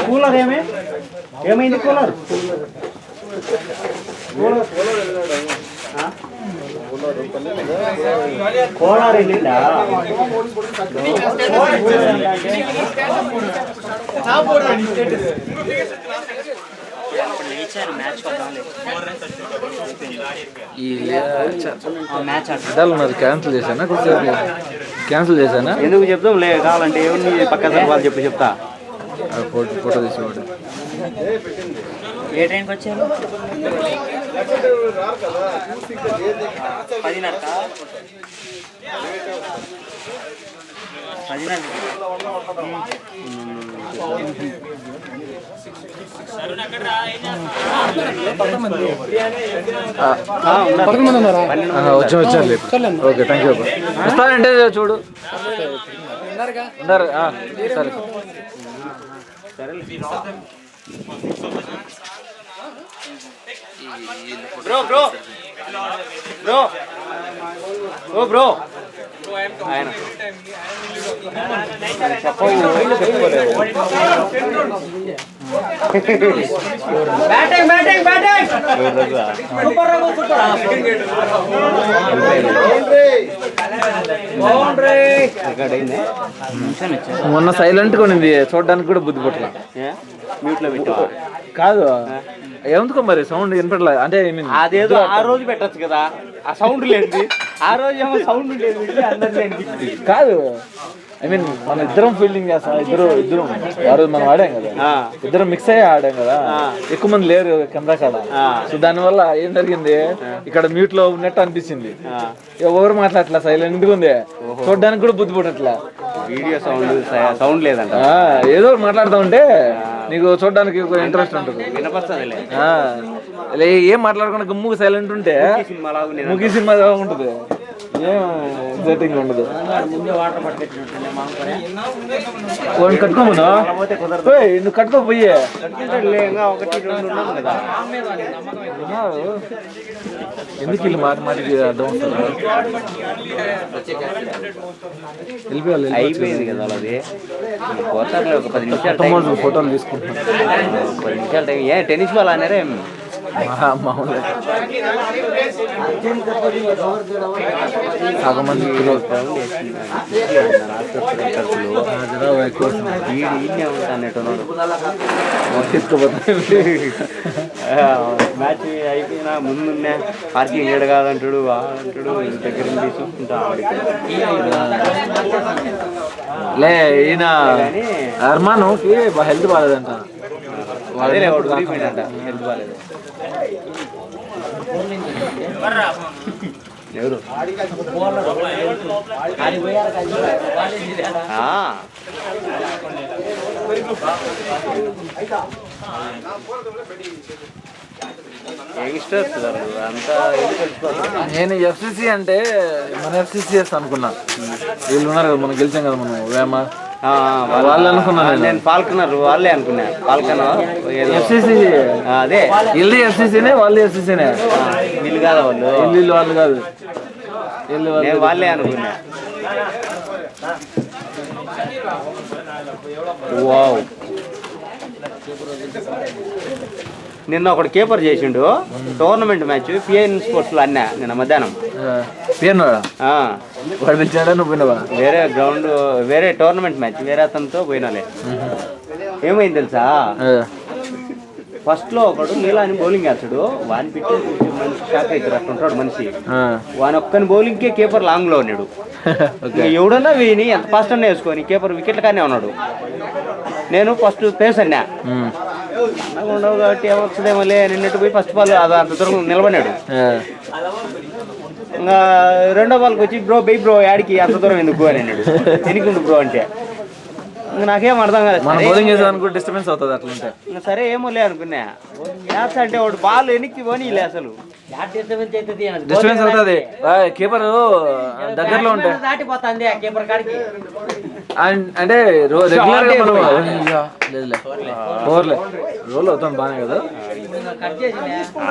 Cooler ఏమైంది cooler Kolar వెళ్ళిందా cancel చేశానా క్యాన్సిల్ చేశానా ఎందుకు చెప్తాం లే కావాలంటే ఏముంది పక్క వాళ్ళు చెప్తా ఫోటో తీసుకోండి. ఏ ట్రైన్కి వచ్చారు? 10:30కా? 10:30. వచ్చారు. Okay thank you. వస్తానంటే చూడు ఉన్నారు. సరే బ్రో బ్రో బ్రో ఓ బ్రో ఆయన బ్యాటింగ్ బ్యాటింగ్ బ్యాటింగ్ సూపర్ మొన్న సైలెంట్ గా ఉంది, చూడడానికి కూడా బుద్ధి పుట్టలే. మ్యూట్ లో పెట్టావా? కాదు ఎందుకో మరి సౌండ్ వినపడలే. అంటే అదేదో ఆ రోజు పెట్టచ్చు కదా, ఆ సౌండ్ లేదు. ఆ రోజు ఏమో సౌండ్ లేదు, అందరికీ కాదు. ఐ మీన్ మన ఇద్దరం ఫీల్డింగ్ చేస్తాం. ఇద్దరు ఆ రోజు మనం ఆడాం కదా, ఇద్దరం మిక్స్ అయ్యి ఆడాం కదా. ఎక్కువ మంది లేరు కెమెరా కాడ. సో దానివల్ల ఏం జరిగింది, ఇక్కడ మ్యూట్ లో ఉన్నట్టు అనిపించింది. ఎవరు మాట్లాడట్లా, సైలెంట్ గా ఉంది. చూడడానికి కూడా బుద్ధి పుట్టట్లా. వీడియో సౌండ్ లేదంట. ఏదో మాట్లాడుతూ ఉంటే నీకు చూడడానికి ఇంట్రెస్ట్ ఉంటుంది. ఏం మాట్లాడకుండా గమ్ముగా సైలెంట్ ఉంటే ముగి సినిమా ఉంటుంది, ఏం సెట్టింగ్ ఉండదు. కట్టుకోమను నువ్వు కట్టుకోపోయే ఎందుకు వీళ్ళు మాటికి అర్థం వస్తుంది. అయిపోయింది కదా అది. పోతారులే ఒక 10 నిమిషాలు ఫోటోలు తీసుకుంటున్నాను. 10 నిమిషాలు టైం. ఏ టెన్నిస్ బాల్ అనేరే మామూలు సగం మంది మ్యాచ్ అయిపోయినా ముందున్నా పార్కింగ్ ఏడు కాదంటాడు, అంటాడు దగ్గర తీసుకుంటా. లే ఈయన అర్మానుకి హెల్త్ బాగాలేదంట. అదే ఊడిపోయిందంట, హెల్త్ బాగాలేదు. ఎవరు యంగ్స్టర్స్ అంతా. నేను ఎఫ్సిసి అంటే మన ఎఫ్సిసిఎస్ అనుకున్నా. వీళ్ళు ఉన్నారు కదా, మనం గెలిచాం కదా మనం వేమ, వాళ్ళు అనుకున్నాను. నేను పాల్గొన్నారు వాళ్ళే అనుకున్నా. పాల్గొన్నారు ఎఫ్సిసి, అదే వీళ్ళు ఎఫ్సిసినే వాళ్ళు ఎఫ్సిసినే. వీళ్ళు కాదా వాళ్ళు? వీళ్ళు వాళ్ళు కాదు, నేను వాళ్ళే అనుకున్నా. వావ్, నిన్న ఒకటి కీపర్ చేసిండు టోర్నమెంట్ మ్యాచ్ పిఎన్ స్పోర్ట్స్ లో అన్నా నిన్న మధ్యాహ్నం. వాడు పిలిచాడా, నువ్వు పోయినావా? వేరే గ్రౌండ్, వేరే టోర్నమెంట్ మ్యాచ్, వేరే అతనితో పోయినాలే. ఏమైంది తెలుసా, ఫస్ట్ లో ఒకడు నీలా అని బౌలింగ్ వేస్తాడు, వాని పిచ్చి మనిషి షాక్ అవుతారు. అట్లా ఉంటాడు మనిషి. వాని ఒక్కని బౌలింగ్ కే కీపర్ లాంగ్ లో ఉన్నాడు. ఎవడన్నా వీని ఎంత ఫాస్ట్ అన్నా వేసుకొని కీపర్ వికెట్ల కానీ ఉన్నాడు. నేను ఫస్ట్ పేస్ అన్నా, ఉండవు కాబట్టి ఏమొస్తుందేమో లే నిన్నట్టు పోయి ఫస్ట్ బాల్ అది అంత దూరం నిలబడినాడు. ఇంకా రెండో బాల్కి వచ్చి బ్రో బై బ్రో యాడికి అంత దూరం ఎందుకు అని అన్నాడు. ఎనికిండు బ్రో అంటే ఇంకా నాకేం అర్థం కాలేదు. డిస్టర్బెన్స్ అవుతుంది అట్లా. ఇంకా సరే ఏమో లే అనుకున్నా. యాస్ అంటే వాడు బాల్ వెనక్కి పోనీలే, అసలు డిస్టర్బెన్స్ అవుతుంది. కీపర్ దగ్గరలో ఉంటే దాటిపోతుంది కీపర్ కాడికి. అంటే రెగ్యులర్ గా మనం రోల్ అవుతాం బాగానే కదా. కట్ చేసి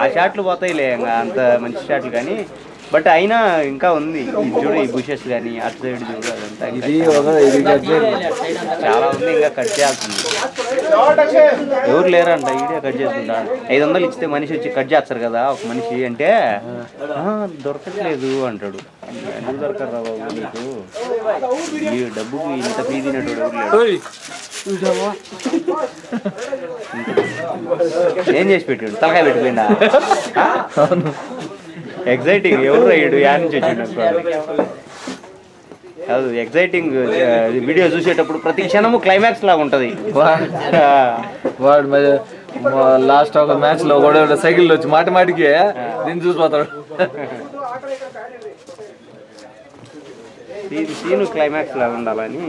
ఆ షాట్లు పోతాయిలే ఇంకా అంత మంచి షాట్లు కానీ బట్ అయినా ఇంకా ఉంది ఇది చూడు ఈ బుషెస్ కానీ అటు సైడ్ చూడు అదంతా ఇంకా చాలా ఉంది ఇంకా కట్ చేయాల్సింది ఎవరు లేరంట ఈడే కట్ చేసుకుంటా 500 ఇస్తే మనిషి వచ్చి కట్ చేస్తారు కదా ఒక మనిషి అంటే దొరకట్లేదు అంటాడు ఎందుకు దొరకరు రా బాబు నీకు ఈ డబ్బుకి ఇంత ఫీ తినేటోడు ఎవరు ఏం చేసి పెట్టాడు తలకాయ పెట్టిపోయిందా ఎగ్జైటింగ్ ఎవరు అయ్యాడు యా నుంచి వచ్చాడు కాదు ఎగ్జైటింగ్ వీడియో చూసేటప్పుడు ప్రతి క్షణము క్లైమాక్స్ లాగా ఉంటుంది వాడు లాస్ట్ ఒక మ్యాచ్ లో కూడా సైకిల్ వచ్చి మాటికి దీన్ని చూసిపోతాడు సీను క్లైమాక్స్ లాగా ఉండాలని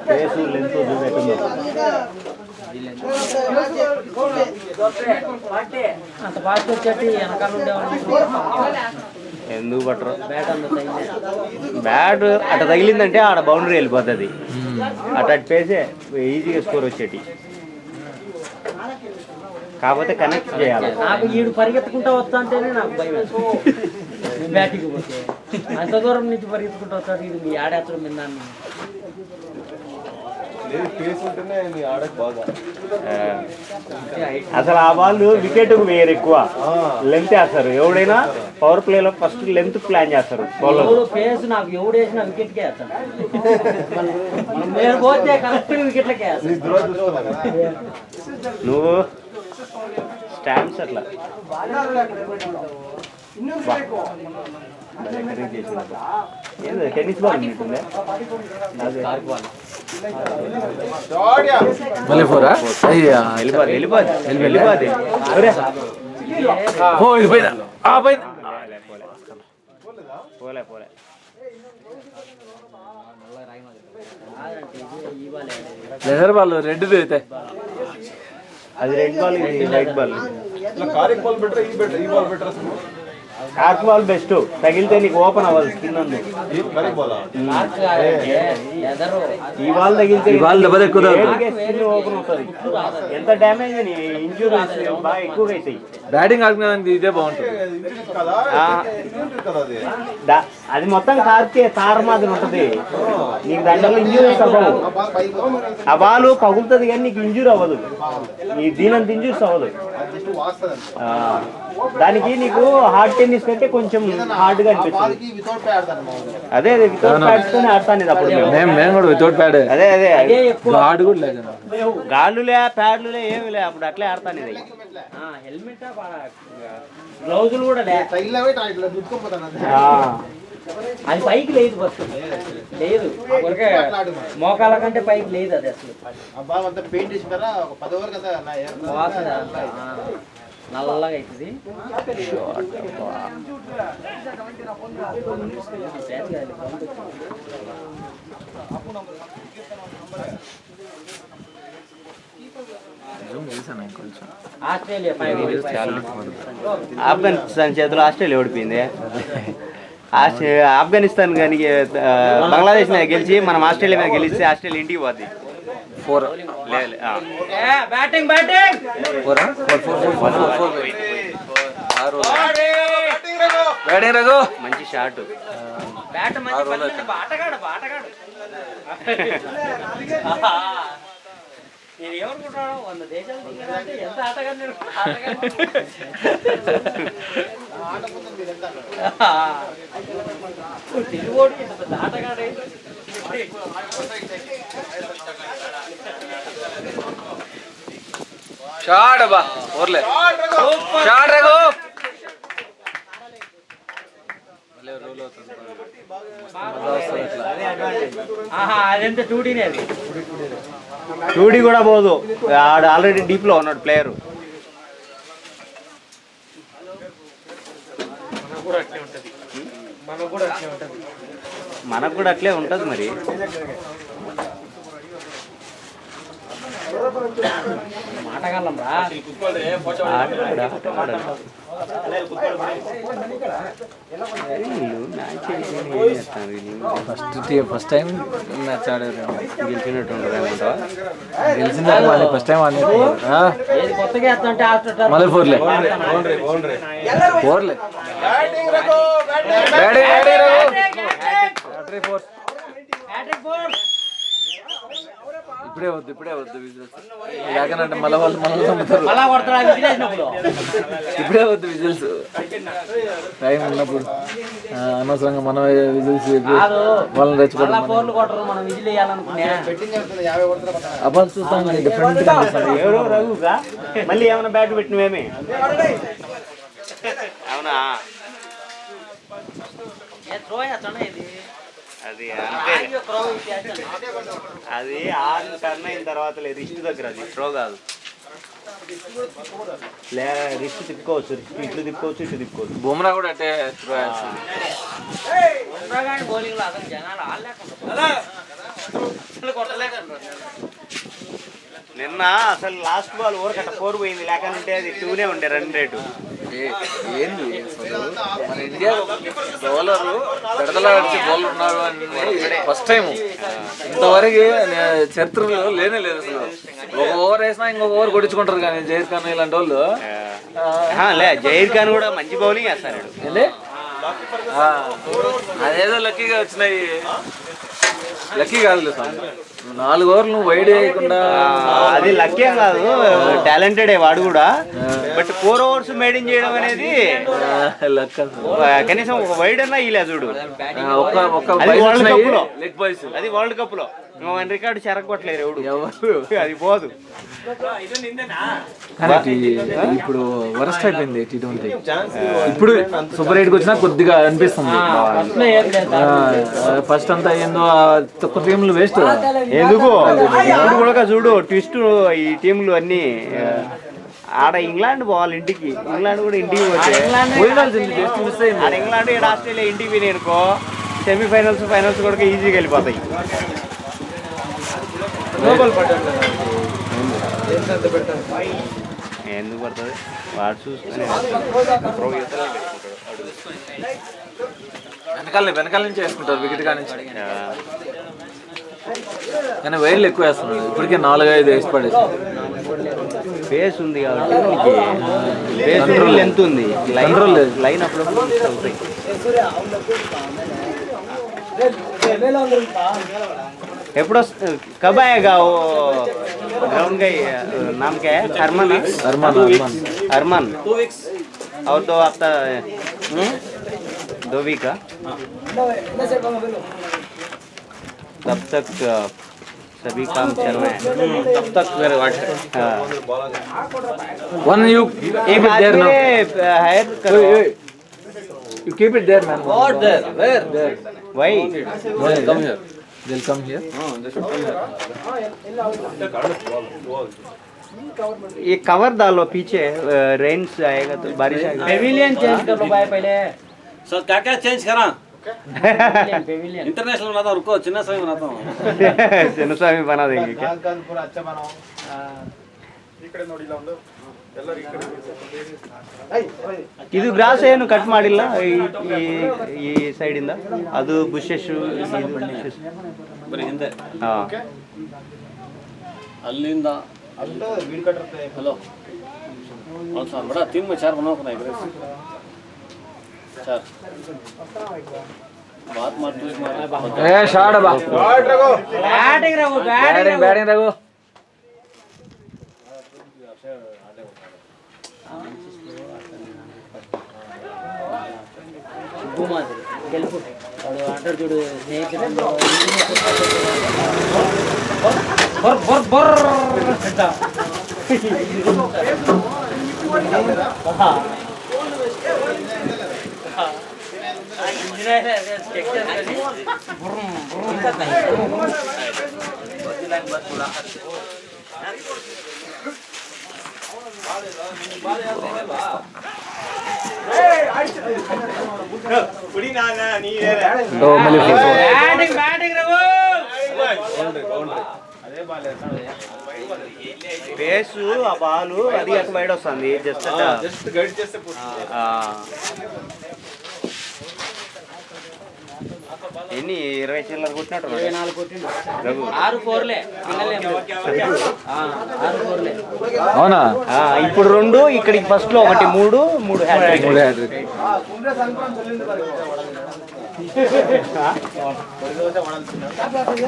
ఫేసు లెంత్ చూపెట్టిందో అంత ఫాస్ట్ వచ్చేటి వెనకాల ఉండేవాళ్ళు ఎందుకు పట్టరు బ్యాట్ అట్ట తగిలిందంటే ఆడ బౌండరీ వెళ్ళిపోతుంది అటు పేసే ఈజీగా స్కోర్ వచ్చేటి కాకపోతే కనెక్ట్ చేయాలి నాకు ఈడు పరిగెత్తుకుంటా వస్తా అంటేనే నాకు భయం బ్యాటింగ్ పోతే అంత దూరం నుంచి పరిగెత్తుకుంటూ వస్తాడు ఇది మీ ఆడేత్తడం విన్నాను అసలు ఆ బాల్ వికెట్ వేరు ఎక్కువ లెంత్ వేస్తారు ఎవడైనా పవర్ ప్లేలో ఫస్ట్ లెంత్ ప్లాన్ చేస్తారు ఫేస్ నాకు ఎవడేసినా వికెట్కే వేస్తాడు నేను పోతే కరెక్ట్ వికెట్లకే వేస్తాడు నువ్వు స్టాంప్స్ అట్లా టెన్నిస్ బాల్ పోలే పోలే లెదర్ బాల్ రెడ్ అయితే అది రెడ్ బాల్ ఇది white ball cork ball best తగిలితే నీకు ఓపెన్ అవ్వదు స్కిన్ అందు ఈ బాల్ తగిలితే బాల్ దెబ్బ ఎక్కువ ఓపెన్ అవుతుంది ఎంత డ్యామేజ్ అని ఇంజూరీస్ బాగా ఎక్కువగా అవుతాయి బ్యాటింగ్ ఆడుకునేదానికి ఇదే బాగుంటుంది అది మొత్తం కార్కే తార మాదిరి ఉంటది నీకు దాంట్లో ఇంజూరీస్ అవ్వవు ఆ బాల్ పగులుతుంది కానీ నీకు ఇంజూరీ అవ్వదు నీ దీనంత ఇంజూరీస్ అవ్వదు దానికి నీకు హార్డ్ టెన్నిస్ కంటే కొంచెం హార్డ్ గా అనిపిస్తుంది అదే అదే వితౌట్ ప్యాడ్స్ తోనే ఆడతాను ఇది అప్పుడు మేము కూడా వితౌట్ ప్యాడ్ అదే అదే గాడ్ కూడా లేదు గాళ్ళులే ప్యాడ్లులే ఏమి లే అప్పుడు అట్లే ఆడతాను ఇది హెల్మెట్ గ్లౌజులు కూడా అది పైకి లేదు బస్సు లేదు మోకాల కంటే పైకి లేదు అది అసలు నల్లగా అవుతుంది ఆస్ట్రేలియా ఆఫ్ఘనిస్తాన్ చేతిలో ఆస్ట్రేలియా ఓడిపోయింది ఆఫ్ఘనిస్తాన్ కానీ బంగ్లాదేశ్ మీద గెలిచి మనం ఆస్ట్రేలియా మీద గెలిస్తే ఆస్ట్రేలియా ఇంటికి పోద్ది 4 బ్యాటింగ్ బ్యాటింగ్ బ్యాటింగ్ రఘు మంచి షాట్ బ్యాట్ మంచి బాటగాడు బాటగాడు నేను ఏమనుకుంటాను 100 దేశాలు దిగారంటే ఎంత ఆటగాడు తెలుగోడు ఇంత పెద్ద ఆటగాడు షాట్ అబ్బా ఓర్లే షాట్ రఘు అదంతా టూడీనే అది టూడీ కూడా పోదు ఆడు ఆల్రెడీ డీప్ లో ఉన్నాడు ప్లేయర్ మనకు కూడా అట్లే ఉంటది మరి మాటగలం రా ఫస్ట్ టైం మ్యాచ్ ఆడారు గెలిచినట్టు గెలిచిందా ఫస్ట్ టైం ఆడినట్టు కొత్తగా వేస్తుంటే మళ్ళీ ఫోర్లే ఇప్పుడే వద్దు విజిల్స్ లేకనంటే మళ్ళీ వాళ్ళు మనల్ని చంపుతారు. ఇప్పుడే వద్దు విజిల్స్, టైం ఉన్నప్పుడు అనవసరంగా మనం విజిల్స్ వాళ్ళని రెచ్చిపోతాం. అబ్బాయి చూస్తాం కానీ డిఫరెంట్ మళ్ళీ ఏమైనా బ్యాట్ పెట్టినవేమి అవునా? అది అది ఆరు టర్న్ అయిన తర్వాత లేదు రిస్ట్ దగ్గర, అది త్రో కాదు. లే రిస్ట్ తిప్పుకోవచ్చు, ఇట్లు తిప్పుకోవచ్చు, ఇటు తిప్పుకోవచ్చు. బుమ్రా కూడా అంటే నిన్న అసలు లాస్ట్ బాల్ ఓవర్ 4 పోయింది, లేకపోతే అది 2నే ఉండే రన్ రేటు. ఏంది మన ఇండియా బౌలరు పెడతలాడిచి బౌలర్ ఉన్నారు అని ఫస్ట్ టైం ఇంతవరకు చరిత్రలో లేనే లేదు. అసలు ఒక ఓవర్ వేసినా ఇంకొక ఓవర్ కొట్టించుకుంటారు కానీ జహీర్ ఖాన్ ఇలాంటి వాళ్ళు. జహీర్ ఖాన్ కూడా మంచి బౌలింగ్ వేస్తాడు. అదేదో లక్కీగా వచ్చినాయి, లక్కీ కాదు 4 ఓవర్లు వైడ్ వేయకుండా. అది లక్కీ కాదు, టాలెంటెడ్ వాడు కూడా. బట్ 4 ఓవర్స్ మెయింటైన్ చేయడం అనేది కనీసం ఒక వైడ్ అన్నా ఇలే చూడు. అది వరల్డ్ కప్ లో మన రికార్డు చెరగొట్టలేరు ఎవడు, అది పోదు. ఇప్పుడు వరస్ట్ అయిపోయింది T20. ఇప్పుడు సూపర్ 8 వచ్చినా కొద్దిగా అనిపిస్తుంది. ఫస్ట్ అంతా ఏందో తక్కువ టీంలు వేస్ట్. ఎందుకు ఇప్పుడు కూడా చూడు ట్విస్ట్, ఈ టీంలు అన్ని ఆడ ఇంగ్లాండ్ పోవాలి ఇంటికి, ఇంగ్లాండ్ కూడా ఇంటికి పోతే ఆడ ఇంగ్లాండ్ ఈడ ఆస్ట్రేలియా ఇంటికి పోయినాయి అనుకో, సెమీఫైనల్స్ ఫైనల్స్ కూడా ఈజీగా వెళ్ళిపోతాయి. ఎందుకు పడుతుంది వాడు చూసుకుని వెనకాల నుంచి వేసుకుంటారు వికెట్ కా నుంచి. కానీ వైర్లు ఎక్కువ వేస్తున్నారు, ఇప్పటికే 4-5 వేసి పడేసి. ఫేస్ ఉంది కాబట్టి ఫేస్ లెంత్ ఉంది, లైన్ అప్పుడు అవుతాయి. ఎప్పుడు कब आएगा वो ग्राउंड का नाम क्या है? अरमान 2 weeks और 2 हफ्ता 2 वीक का, तब तक सभी काम चल रहे हैं. तब तक One you एक आदमी हायर करो. You keep it there, man. What there? Where? There. Why? Come here. They'll come here. They should come here. ये कवर डालो पीछे, रेन्स आएगा तो बारिश आएगा. पेविलियन चेंज कर लो भाई पहले. सर क्या चेंज करा? पेविलियन इंटरनेशनल बनाता हूँ, रुको चिन्ना स्वामी बनाता हूँ. चिन्ना स्वामी बना देंगे क्या? पूरा अच्छा बनाओ. ಇದು ಗ್ರಾಸ್ ಏನು ಕಟ್ ಮಾಡಿಲ್ಲ ಈ ಸೈಡ್ ಇಂದ, ಅದು ಬುಷಸ್ ಬರೀ ಹಿಂದೆ ಹಾ ಅಲ್ಲಿಂದ हेलो और सर बड़ा 3 में 4 बनाओ ना इधर 4 बात मार तू मार. ए शॉट बा बैटिंग रहो, बैटिंग रघु. భూమాదిరి గెలుపు వాడు అంటారు చూడు, స్నేహితుడు బొర్ బొర్ दो मिली बैटिंग रघु. బేసు ఆ బాల్ అది అక్కడ బయట వస్తుంది జస్ట్ గైడ్ చేస్తే ఎన్ని 20 చిల్లర కొట్టినట్టు 24 కొట్టిండు 6 4లే అవునా? ఇప్పుడు 2 ఇక్కడికి ఫస్ట్ లో ఒకటి 3 హ్యాట్రిక్.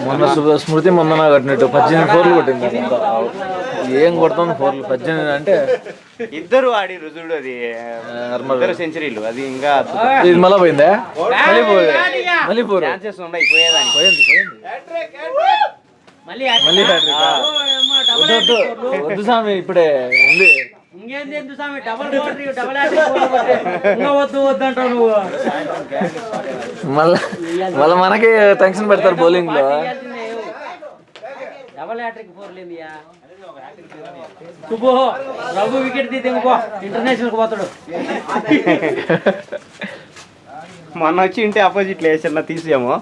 మొన్న స్మృతి మొన్న కట్టినట్టు 18 4లు కొట్టింది. ఏం కొడుతుంది 4లు 18 అంటే ఇద్దరు ఆడి రుజుడు అది 2 సెంచరీలు అది ఇంకా ఇది మళ్ళీ పోయిందా? మళ్ళీ పోరు ఛాన్సెస్ ఉన్నాయి పోయేదానికి. పోయింది మళ్ళీ మళ్ళీ వద్దు స్వామి ఇప్పుడే ఉంది. ఇంకేంది ఎందుకు స్వామి డబల్ వద్దు వద్దు అంటావు నువ్వు. మళ్ళీ మనకి టెన్షన్ పెడతారు బౌలింగ్ లో. డబల్ హ్యాట్రిక్ 4లేందియా సుబ్బు రఘు వికెట్ తీతే ఇంటర్నేషనల్ కు పోతాడు. మొన్న వచ్చి ఇంటి ఆపోజిట్ వేసన్నా తీసేమో.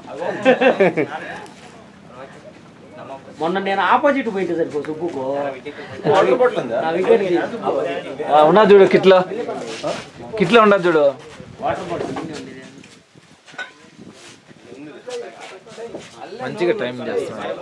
మొన్న నేను ఆపోజిట్ పోయింటే సరిపో సుబ్బుకు నా వికెట్ ఉన్నది చూడు కిట్లో ఉండదు చూడు. మంచిగా టైం చేస్తున్నాడు.